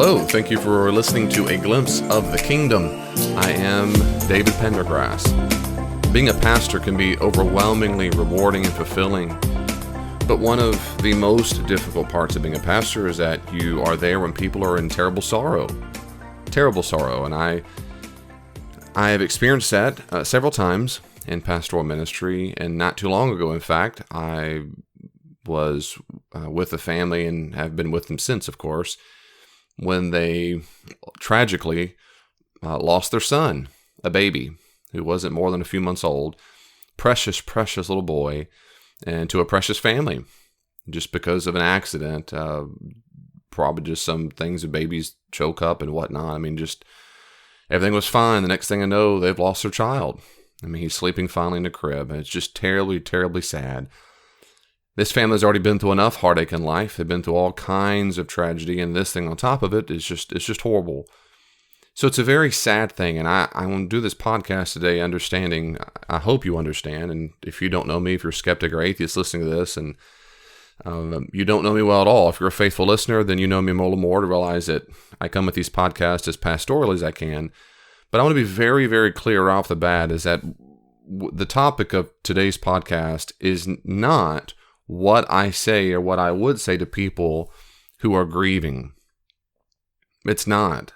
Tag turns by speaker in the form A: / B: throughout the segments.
A: Hello, thank you for listening to A Glimpse of the Kingdom. I am David Pendergrass. Being a pastor can be overwhelmingly rewarding and fulfilling, but one of the most difficult parts of being a pastor is that you are there when people are in terrible sorrow, and I have experienced that several times in pastoral ministry, and not too long ago, in fact, I was with a family and have been with them since, of course, when they tragically lost their son, a baby who wasn't more than a few months old, precious little boy, and to a precious family, just because of an accident, probably just some things that babies choke up and whatnot. I mean, just everything was fine. The next thing I know, they've lost their child. I mean, he's sleeping finally in the crib, and it's just terribly sad. This family's already been through enough heartache in life. They've been through all kinds of tragedy, and this thing on top of it is just horrible. So it's a very sad thing, and I want to do this podcast today understanding, I hope you understand, and if you don't know me, if you're a skeptic or atheist listening to this, and you don't know me well at all, if you're a faithful listener, then you know me a little more to realize that I come with these podcasts as pastorally as I can. But I want to be very clear off the bat is that the topic of today's podcast is not what I say or what I would say to people who are grieving. It's not.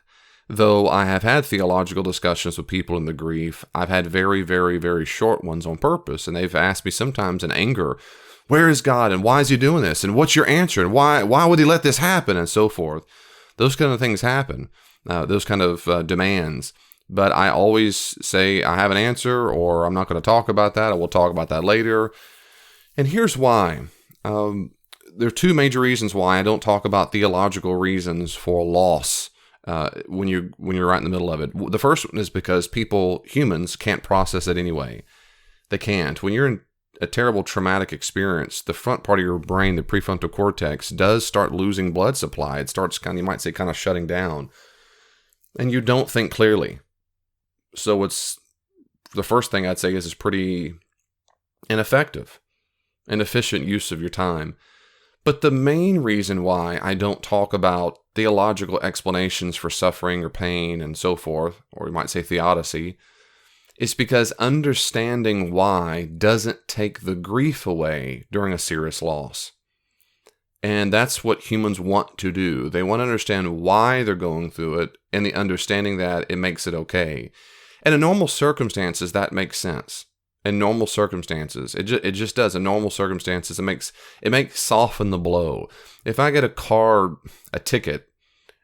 A: Though I have had theological discussions with people in the grief, I've had very short ones on purpose, and they've asked me sometimes in anger, where is God, and why is he doing this, and what's your answer, and why would he let this happen, and so forth. Those kind of things happen, those kind of demands. But I always say I have an answer, or I'm not going to talk about that, or we'll talk about that later. And here's why. There are two major reasons why I don't talk about theological reasons for loss when you're right in the middle of it. The first one is because humans can't process it anyway. They can't. When you're in a terrible traumatic experience, the front part of your brain, the prefrontal cortex, does start losing blood supply. It starts you might say, kind of shutting down. And you don't think clearly. So it's the first thing I'd say is it's pretty inefficient use of your time. But the main reason why I don't talk about theological explanations for suffering or pain and so forth, or you might say theodicy, is because understanding why doesn't take the grief away during a serious loss. And that's what humans want to do. They want to understand why they're going through it, and the understanding that it makes it okay. And in normal circumstances, that makes sense. In normal circumstances, it just does. In normal circumstances, it makes soften the blow. If I get a ticket,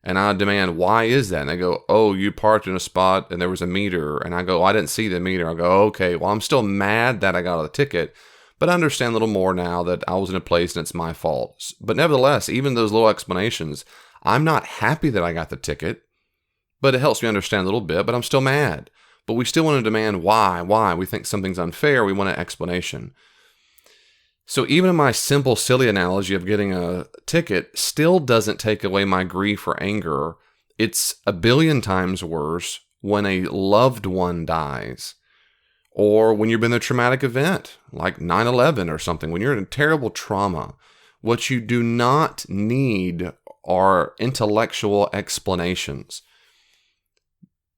A: and I demand, why is that? And they go, oh, you parked in a spot and there was a meter. And I go, I didn't see the meter. I go, okay, well, I'm still mad that I got a ticket, but I understand a little more now that I was in a place and it's my fault. But nevertheless, even those little explanations, I'm not happy that I got the ticket, but it helps me understand a little bit, but I'm still mad. But we still want to demand why. We think something's unfair. We want an explanation. So even in my simple, silly analogy of getting a ticket still doesn't take away my grief or anger. It's a billion times worse when a loved one dies, or when you've been in a traumatic event like 9/11 or something. When you're in terrible trauma, what you do not need are intellectual explanations.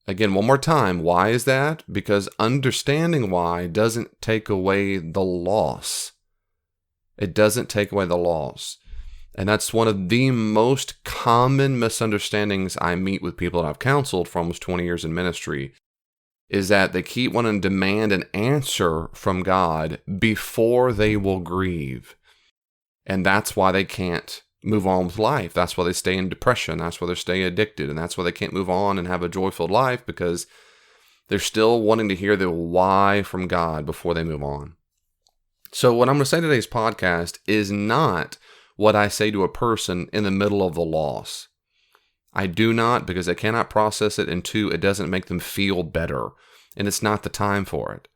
A: Again, one more time, why is that? Because understanding why doesn't take away the loss. It doesn't take away the loss. And that's one of the most common misunderstandings I meet with people that I've counseled for almost 20 years in ministry, is that they keep wanting to demand an answer from God before they will grieve. And that's why they can't move on with life. That's why they stay in depression. That's why they stay addicted. And that's why they can't move on and have a joyful life, because they're still wanting to hear the why from God before they move on. So what I'm going to say in today's podcast is not what I say to a person in the middle of the loss. I do not, because they cannot process it, and two, it doesn't make them feel better, and it's not the time for it.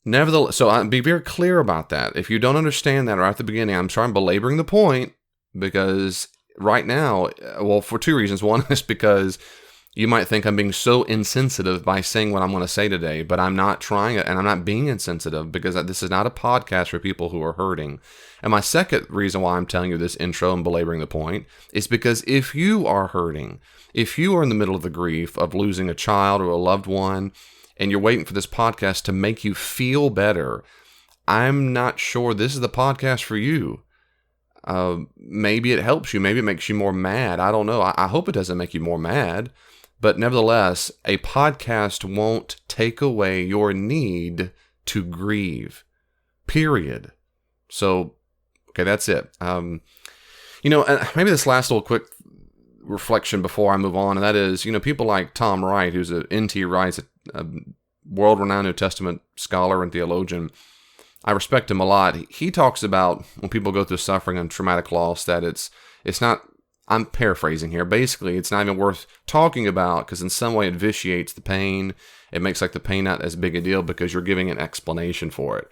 A: Nevertheless, so I'll be very clear about that. If you don't understand that right at the beginning, I'm sorry I'm belaboring the point, because right now, well, for two reasons. One is because You might think I'm being so insensitive by saying what I'm going to say today, but I'm not trying it, and I'm not being insensitive, because this is not a podcast for people who are hurting. And my second reason why I'm telling you this intro and belaboring the point is because if you are hurting, if you are in the middle of the grief of losing a child or a loved one, and you're waiting for this podcast to make you feel better, I'm not sure this is the podcast for you. Maybe it helps you. Maybe it makes you more mad. I don't know. I hope it doesn't make you more mad. But nevertheless, a podcast won't take away your need to grieve. Period. So, okay, that's it. Maybe this last little quick reflection before I move on, and that is, people like Tom Wright, who's an N.T. Wright, a world-renowned New Testament scholar and theologian. I respect him a lot. He talks about when people go through suffering and traumatic loss that it's not, I'm paraphrasing here, basically it's not even worth talking about because in some way it vitiates the pain. It makes the pain not as big a deal because you're giving an explanation for it.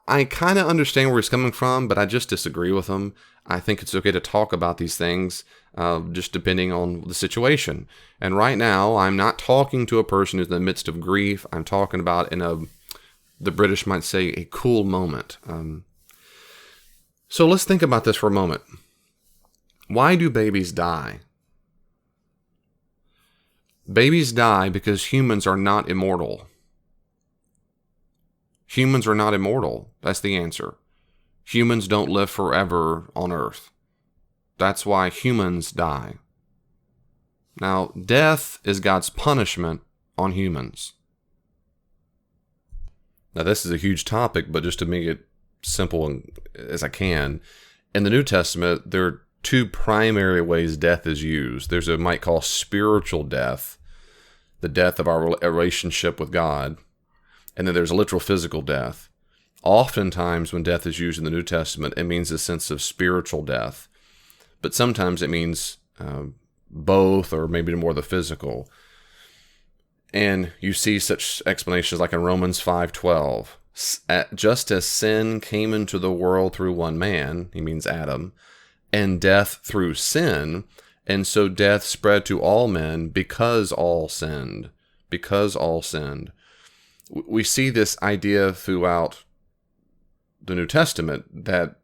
A: I kind of understand where he's coming from, but I just disagree with him. I think it's okay to talk about these things just depending on the situation. And right now, I'm not talking to a person who's in the midst of grief. I'm talking about the British might say, a cool moment. So let's think about this for a moment. Why do babies die? Babies die because humans are not immortal. Humans are not immortal. That's the answer. Humans don't live forever on Earth. That's why humans die. Now, death is God's punishment on humans. Now, this is a huge topic, but just to make it simple as I can, in the New Testament, there are two primary ways death is used. There's what might call spiritual death, the death of our relationship with God, and then there's literal physical death. Oftentimes, when death is used in the New Testament, it means a sense of spiritual death, but sometimes it means both, or maybe more the physical. And you see such explanations like in Romans 5:12. Just as sin came into the world through one man, he means Adam, and death through sin, and so death spread to all men because all sinned. Because all sinned. We see this idea throughout the New Testament that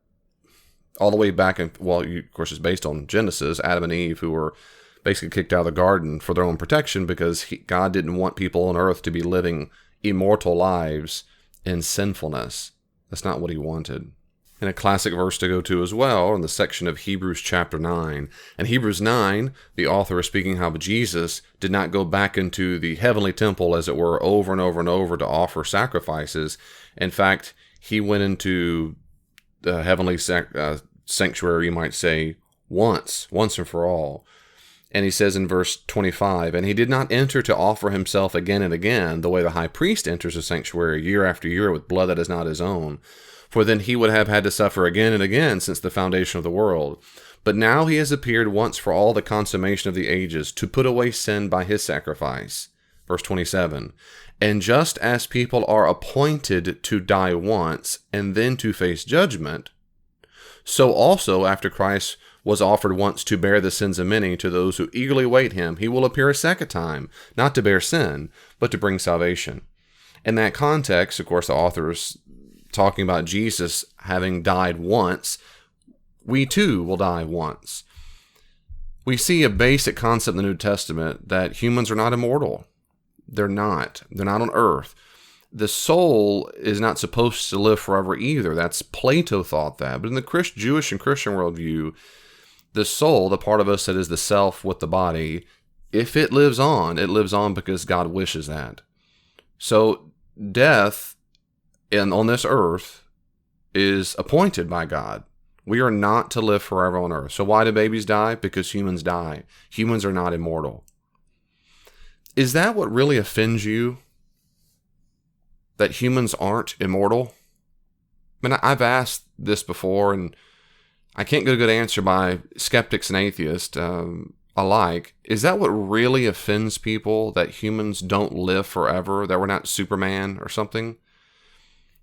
A: all the way back, of course, it's based on Genesis, Adam and Eve, who were basically kicked out of the garden for their own protection because God didn't want people on earth to be living immortal lives in sinfulness. That's not what he wanted. And a classic verse to go to as well in the section of Hebrews chapter 9. In Hebrews 9, the author is speaking how Jesus did not go back into the heavenly temple, as it were, over and over and over to offer sacrifices. In fact, he went into the heavenly sanctuary, you might say, once and for all. And he says in verse 25, and he did not enter to offer himself again and again, the way the high priest enters the sanctuary year after year with blood that is not his own. For then he would have had to suffer again and again since the foundation of the world. But now he has appeared once for all the consummation of the ages to put away sin by his sacrifice. Verse 27, and just as people are appointed to die once and then to face judgment, so also after Christ was offered once to bear the sins of many, to those who eagerly wait him, he will appear a second time, not to bear sin, but to bring salvation. In that context, of course, the author is talking about Jesus having died once. We too will die once. We see a basic concept in the New Testament that humans are not immortal. They're not. They're not on earth. The soul is not supposed to live forever either. That's Plato thought that. But in the Jewish and Christian worldview, the soul, the part of us that is the self with the body, if it lives on because God wishes that. So death on this earth is appointed by God. We are not to live forever on earth. So why do babies die? Because humans die. Humans are not immortal. Is that what really offends you? That humans aren't immortal? I mean, I've asked this before, and I can't get a good answer by skeptics and atheists alike. Is that what really offends people, that humans don't live forever, that we're not Superman or something?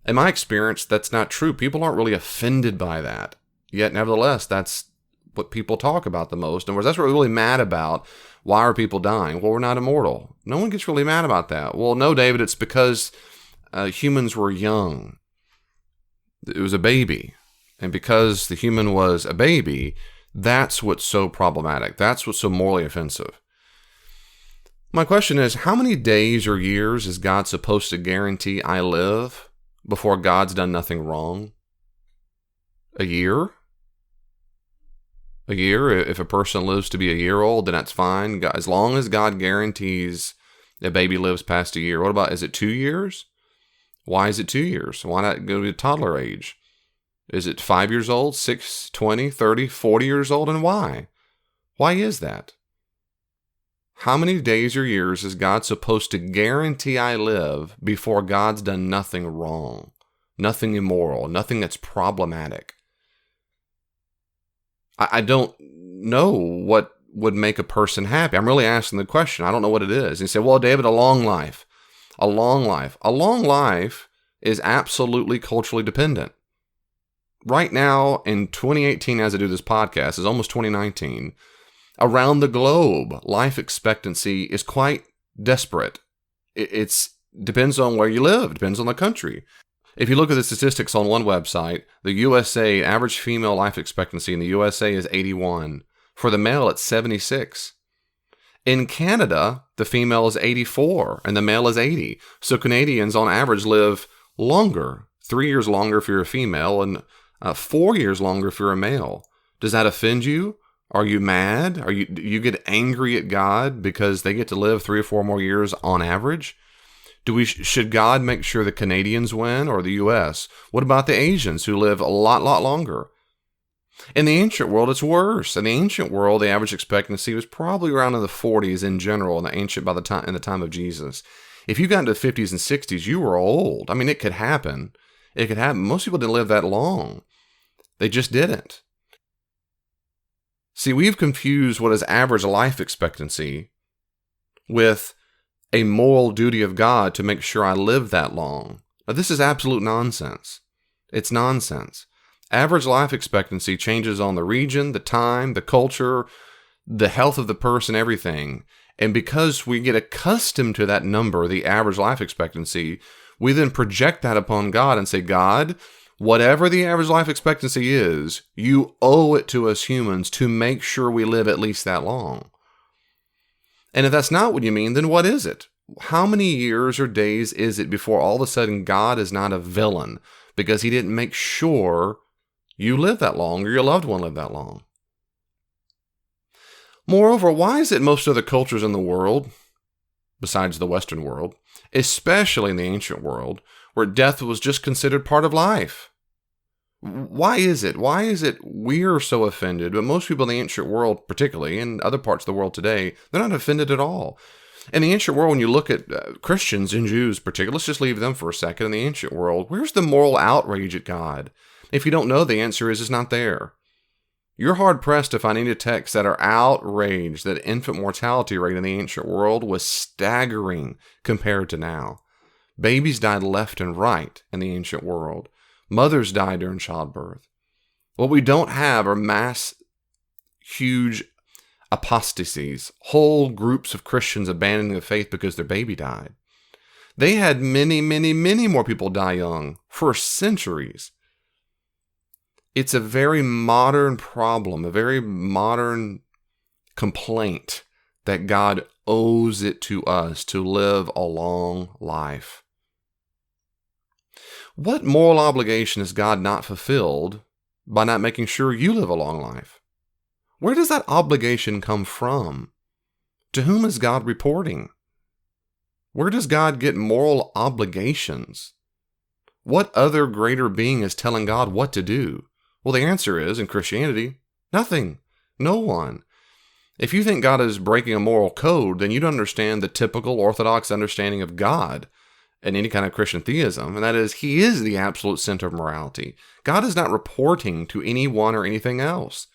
A: In my experience, that's not true. People aren't really offended by that. Yet, nevertheless, that's what people talk about the most. And that's what we're really mad about Why are people dying? Well, we're not immortal. No one gets really mad about that. Well, no, David, it's because humans were young. It was a baby. And because the human was a baby, that's what's so problematic. That's what's so morally offensive. My question is, how many days or years is God supposed to guarantee I live before God's done nothing wrong? A year? A year? If a person lives to be a year old, then that's fine. As long as God guarantees a baby lives past a year. What about, is it 2 years? Why is it 2 years? Why not go to toddler age? Is it 5 years old, 6, 20, 30, 40 years old? And why? Why is that? How many days or years is God supposed to guarantee I live before God's done nothing wrong, nothing immoral, nothing that's problematic? I don't know what would make a person happy. I'm really asking the question. I don't know what it is. And you say, well, David, a long life. A long life. A long life is absolutely culturally dependent. Right now, in 2018, as I do this podcast, is almost 2019, around the globe, life expectancy is quite desperate. It depends on where you live, depends on the country. If you look at the statistics on one website, the USA, average female life expectancy in the USA is 81. For the male, it's 76. In Canada, the female is 84 and the male is 80. So Canadians on average live longer, 3 years longer if you're a female and 4 years longer if you're a male. Does that offend you? Are you mad? Do you get angry at God because they get to live 3 or 4 more years on average? Should God make sure the Canadians win or the U.S.? What about the Asians who live a lot longer? In the ancient world, it's worse. In the ancient world, the average expectancy was probably around in the 40s in general. In the time of Jesus, if you got into the 50s and 60s, you were old. I mean, it could happen. It could happen. Most people didn't live that long. They just didn't. See, we've confused what is average life expectancy with a moral duty of God to make sure I live that long. Now, this is absolute nonsense. It's nonsense. Average life expectancy changes on the region, the time, the culture, the health of the person, everything. And because we get accustomed to that number, the average life expectancy, we then project that upon God and say, God, whatever the average life expectancy is, you owe it to us humans to make sure we live at least that long. And if that's not what you mean, then what is it? How many years or days is it before all of a sudden God is not a villain because he didn't make sure you live that long or your loved one lived that long? Moreover, why is it most other cultures in the world, besides the Western world, especially in the ancient world, where death was just considered part of life? Why is it? Why is it we're so offended, but most people in the ancient world, particularly, and other parts of the world today, they're not offended at all? In the ancient world, when you look at Christians and Jews particularly, let's just leave them for a second. In the ancient world, where's the moral outrage at God? If you don't know, the answer is it's not there. You're hard-pressed to find any texts that are outraged that infant mortality rate in the ancient world was staggering compared to now. Babies died left and right in the ancient world. Mothers died during childbirth. What we don't have are mass, huge apostasies, whole groups of Christians abandoning the faith because their baby died. They had many more people die young for centuries. It's a very modern problem, a very modern complaint that God owes it to us to live a long life. What moral obligation has God not fulfilled by not making sure you live a long life? Where does that obligation come from? To whom is God reporting? Where does God get moral obligations? What other greater being is telling God what to do? Well, the answer is, in Christianity, nothing. No one. If you think God is breaking a moral code, then you don't understand the typical Orthodox understanding of God and any kind of Christian theism, and that is, he is the absolute center of morality. God is not reporting to anyone or anything else.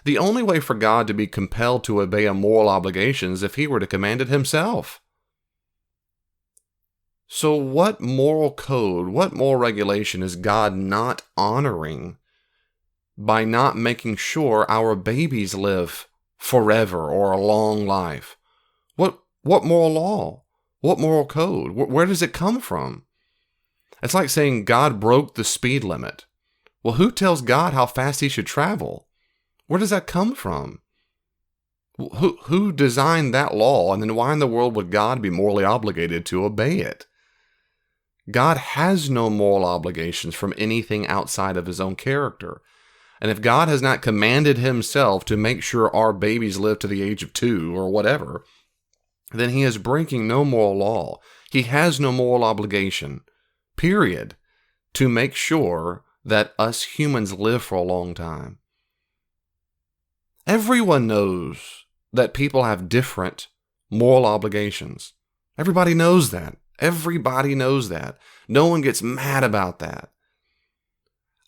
A: The only way for God to be compelled to obey a moral obligation is if he were to command it himself. So what moral code, what moral regulation is God not honoring by not making sure our babies live forever or a long life. What moral law? What moral code? Where does it come from? It's like saying God broke the speed limit. Well, who tells God how fast he should travel? Where does that come from? Who designed that law, and then why in the world would God be morally obligated to obey it? God has no moral obligations from anything outside of his own character. And if God has not commanded himself to make sure our babies live to the age of 2 or whatever, then he is breaking no moral law. He has no moral obligation, period, to make sure that us humans live for a long time. Everyone knows that people have different moral obligations. Everybody knows that. Everybody knows that. No one gets mad about that.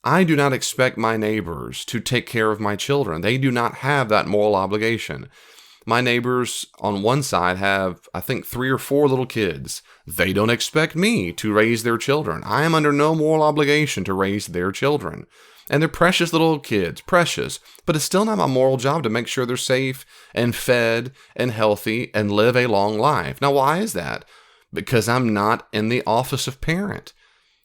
A: I do not expect my neighbors to take care of my children. They do not have that moral obligation. My neighbors on one side have, I think, 3 or 4 little kids. They don't expect me to raise their children. I am under no moral obligation to raise their children. And they're precious little kids, precious. But it's still not my moral job to make sure they're safe and fed and healthy and live a long life. Now, why is that? Because I'm not in the office of parent.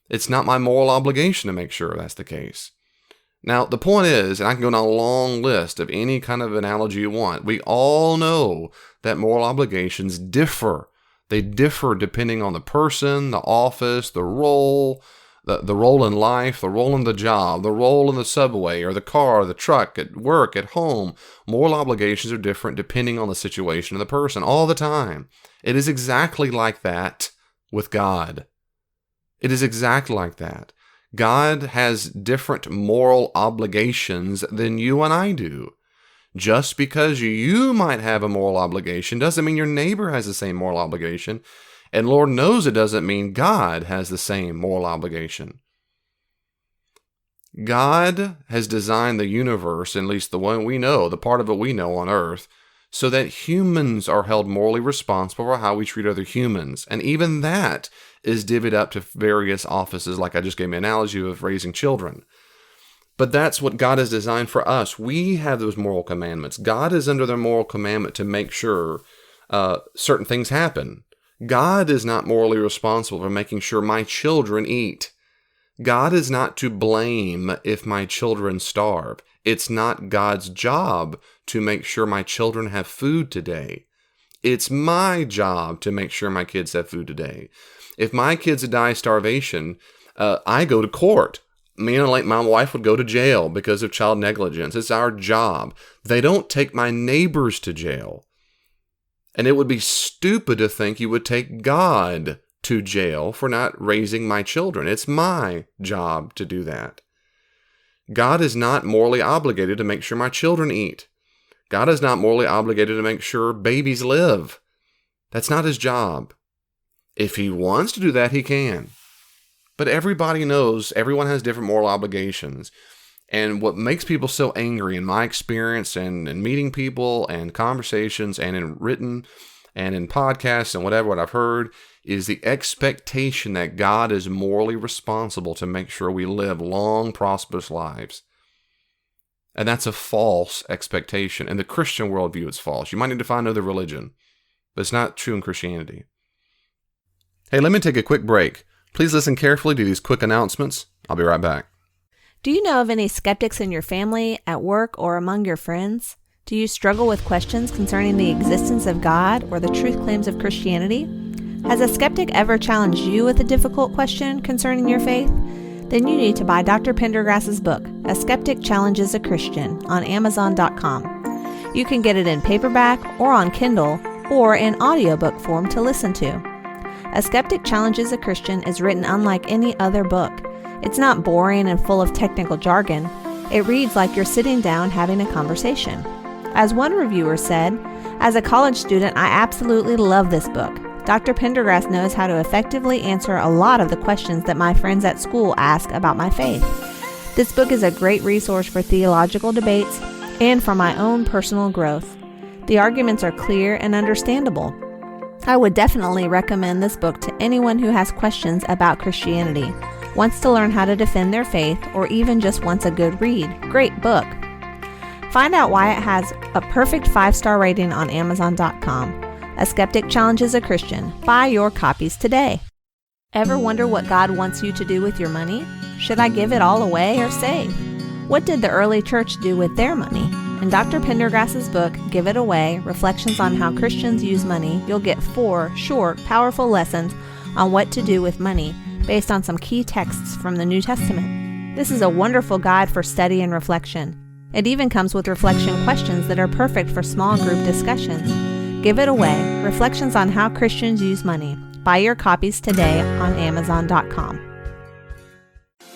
A: It's not my moral obligation to make sure that's the case. Now, the point is, and I can go down a long list of any kind of analogy you want, we all know that moral obligations differ. They differ depending on the person, the office, the role, the role in life, the role in the job, the role in the subway or the car, the truck, at work, at home. Moral obligations are different depending on the situation of the person all the time. It is exactly like that with God. It is exactly like that. God has different moral obligations than you and I do. Just because you might have a moral obligation doesn't mean your neighbor has the same moral obligation. And Lord knows it doesn't mean God has the same moral obligation. God has designed the universe, at least the one we know, the part of it we know on earth, so that humans are held morally responsible for how we treat other humans. And even that is divvied up to various offices, like I just gave an analogy of raising children. But that's what God has designed for us. We have those moral commandments. God is under their moral commandment to make sure certain things happen. God is not morally responsible for making sure my children eat. God is not to blame if my children starve. It's not God's job to make sure my children have food today. It's my job to make sure my kids have food today. If my kids die of starvation, I go to court. Me and my wife would go to jail because of child negligence. It's our job. They don't take my neighbors to jail. And it would be stupid to think you would take God to jail for not raising my children. It's my job to do that. God is not morally obligated to make sure my children eat. God is not morally obligated to make sure babies live. That's not his job. If he wants to do that, he can. But everybody knows everyone has different moral obligations. And what makes people so angry, in my experience and in meeting people and conversations and in written and in podcasts and whatever, what I've heard, is the expectation that God is morally responsible to make sure we live long, prosperous lives. And that's a false expectation. In the Christian worldview, it's false. You might need to find another religion, but it's not true in Christianity. Hey, let me take a quick break. Please listen carefully to these quick announcements. I'll be right back.
B: Do you know of any skeptics in your family, at work, or among your friends? Do you struggle with questions concerning the existence of God or the truth claims of Christianity? Has a skeptic ever challenged you with a difficult question concerning your faith? Then you need to buy Dr. Pendergrass's book, A Skeptic Challenges a Christian, on Amazon.com. You can get it in paperback or on Kindle or in audiobook form to listen to. A Skeptic Challenges a Christian is written unlike any other book. It's not boring and full of technical jargon. It reads like you're sitting down having a conversation. As one reviewer said, "As a college student, I absolutely love this book. Dr. Pendergrass knows how to effectively answer a lot of the questions that my friends at school ask about my faith. This book is a great resource for theological debates and for my own personal growth. The arguments are clear and understandable. I would definitely recommend this book to anyone who has questions about Christianity, wants to learn how to defend their faith, or even just wants a good read. Great book." Find out why it has a perfect 5-star rating on Amazon.com. A Skeptic Challenges a Christian. Buy your copies today. Ever wonder what God wants you to do with your money? Should I give it all away or save? What did the early church do with their money? In Dr. Pendergrass's book, Give It Away, Reflections on How Christians Use Money, you'll get 4 short, powerful lessons on what to do with money based on some key texts from the New Testament. This is a wonderful guide for study and reflection. It even comes with reflection questions that are perfect for small group discussions. Give It Away, Reflections on How Christians Use Money. Buy your copies today on Amazon.com.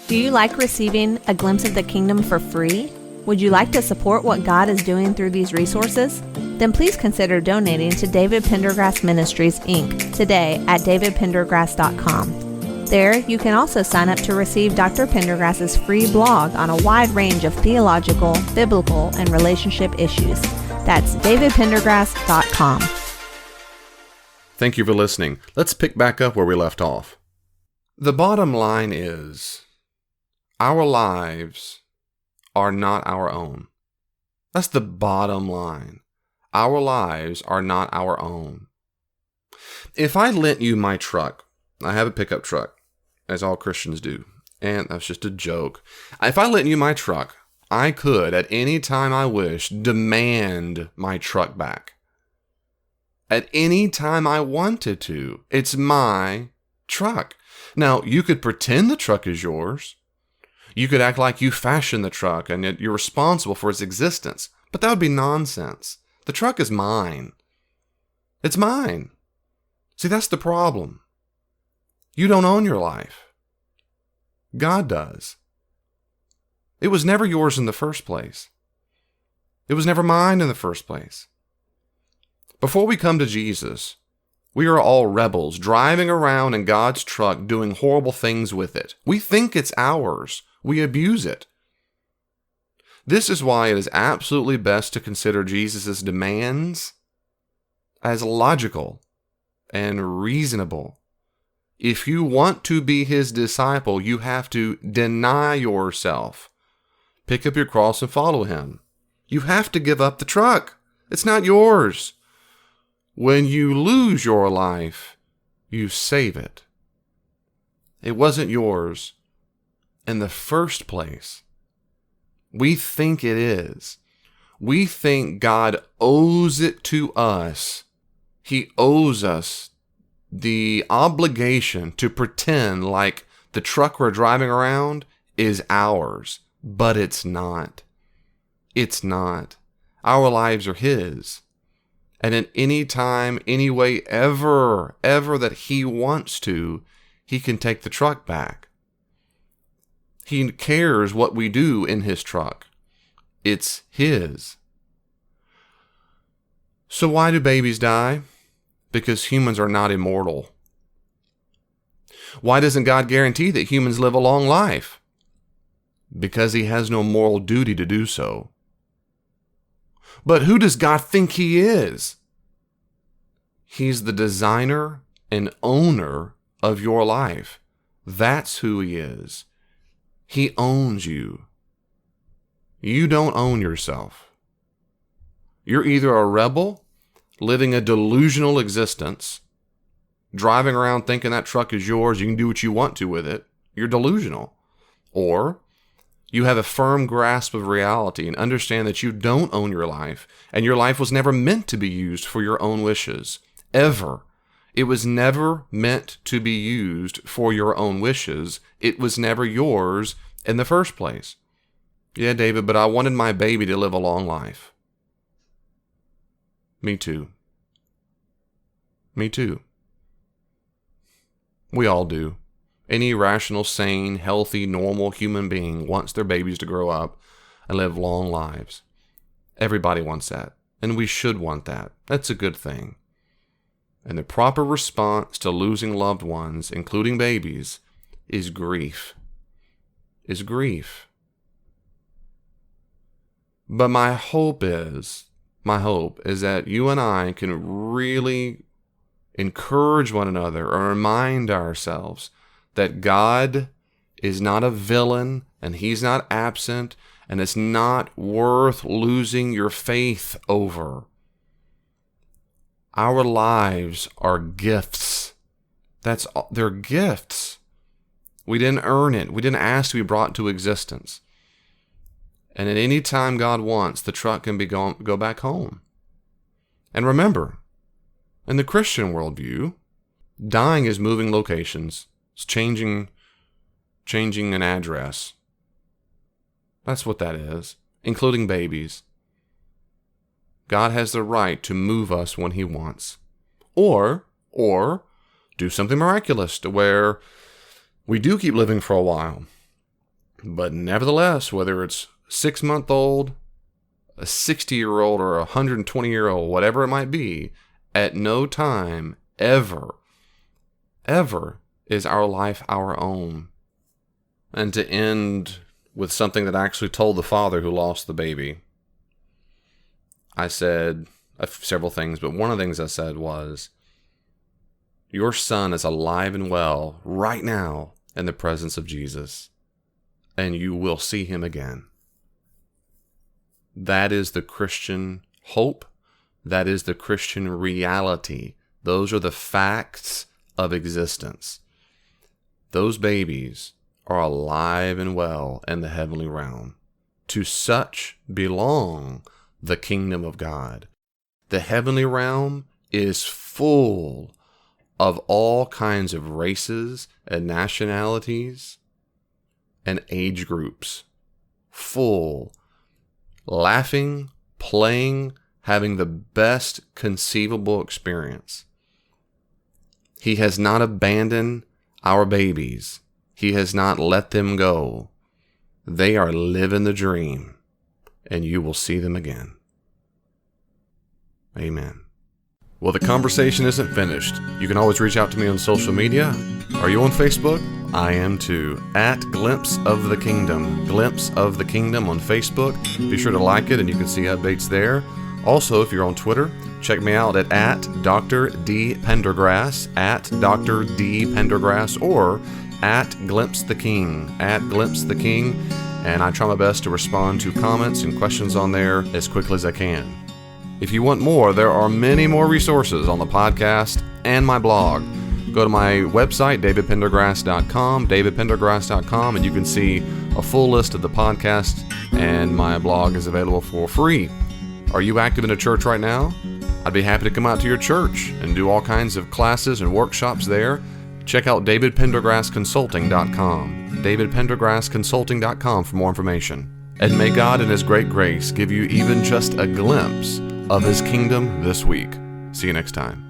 B: Do you like receiving a glimpse of the kingdom for free? Would you like to support what God is doing through these resources? Then please consider donating to David Pendergrass Ministries, Inc. today at davidpendergrass.com. There, you can also sign up to receive Dr. Pendergrass's free blog on a wide range of theological, biblical, and relationship issues. That's davidpendergrass.com.
A: Thank you for listening. Let's pick back up where we left off. The bottom line is, our lives are not our own. That's the bottom line. Our lives are not our own. If I lent you my truck, I have a pickup truck, as all Christians do, and that's just a joke. If I lent you my truck, I could, at any time I wish, demand my truck back. At any time I wanted to. It's my truck. Now, you could pretend the truck is yours. You could act like you fashioned the truck and that you're responsible for its existence. But that would be nonsense. The truck is mine. It's mine. See, that's the problem. You don't own your life. God does. It was never yours in the first place. It was never mine in the first place. Before we come to Jesus, we are all rebels driving around in God's truck doing horrible things with it. We think it's ours. We abuse it. This is why it is absolutely best to consider Jesus' demands as logical and reasonable. If you want to be his disciple, you have to deny yourself. Pick up your cross and follow him. You have to give up the truck. It's not yours. When you lose your life, you save it. It wasn't yours in the first place. We think it is. We think God owes it to us. He owes us the obligation to pretend like the truck we're driving around is ours, but it's not. It's not. Our lives are his. And at any time, any way, ever that he wants to, he can take the truck back. He cares what we do in his truck. It's his. So why do babies die? Because humans are not immortal. Why doesn't God guarantee that humans live a long life? Because he has no moral duty to do so. But who does God think he is? He's the designer and owner of your life. That's who he is. He owns you. You don't own yourself. You're either a rebel, living a delusional existence, driving around thinking that truck is yours, you can do what you want to with it. You're delusional. Or you have a firm grasp of reality and understand that you don't own your life, and your life was never meant to be used for your own wishes. Ever. It was never meant to be used for your own wishes. It was never yours in the first place. Yeah, David, but I wanted my baby to live a long life. Me too. Me too. We all do. Any rational, sane, healthy, normal human being wants their babies to grow up and live long lives. Everybody wants that, and we should want that. That's a good thing. And the proper response to losing loved ones, including babies, is grief. Is grief. But my hope is that you and I can really encourage one another or remind ourselves that God is not a villain and he's not absent and it's not worth losing your faith over. Our lives are gifts. They're gifts. We didn't earn it. We didn't ask to be brought into existence. And at any time God wants, the truck can go back home. And remember, in the Christian worldview, dying is moving locations. It's changing an address. That's what that is, including babies. God has the right to move us when he wants. Or do something miraculous to where we do keep living for a while. But nevertheless, whether it's 6-month-old, a 60-year-old, or a 120-year-old, whatever it might be, at no time, ever is our life our own. And to end with something that I actually told the father who lost the baby, I said several things, but one of the things I said was, your son is alive and well right now in the presence of Jesus, and you will see him again. That is the Christian hope. That is the Christian reality. Those are the facts of existence. Those babies are alive and well in the heavenly realm. To such belong the kingdom of God. The heavenly realm is full of all kinds of races and nationalities and age groups. Full. Laughing, playing, having the best conceivable experience. He has not abandoned our babies. He has not let them go. They are living the dream, and you will see them again. Amen. Well, the conversation isn't finished. You can always reach out to me on social media. Are you on Facebook? I am too. At Glimpse of the Kingdom. Glimpse of the Kingdom on Facebook. Be sure to like it and you can see updates there. Also, if you're on Twitter, check me out at Dr. D. Pendergrass, at Dr. D. Pendergrass, or at Glimpse the King, at Glimpse the King. And I try my best to respond to comments and questions on there as quickly as I can. If you want more, there are many more resources on the podcast and my blog. Go to my website, davidpendergrass.com, and you can see a full list of the podcast, and my blog is available for free. Are you active in a church right now? I'd be happy to come out to your church and do all kinds of classes and workshops there. Check out davidpendergrassconsulting.com, davidpendergrassconsulting.com for more information. And may God in His great grace give you even just a glimpse of His kingdom this week. See you next time.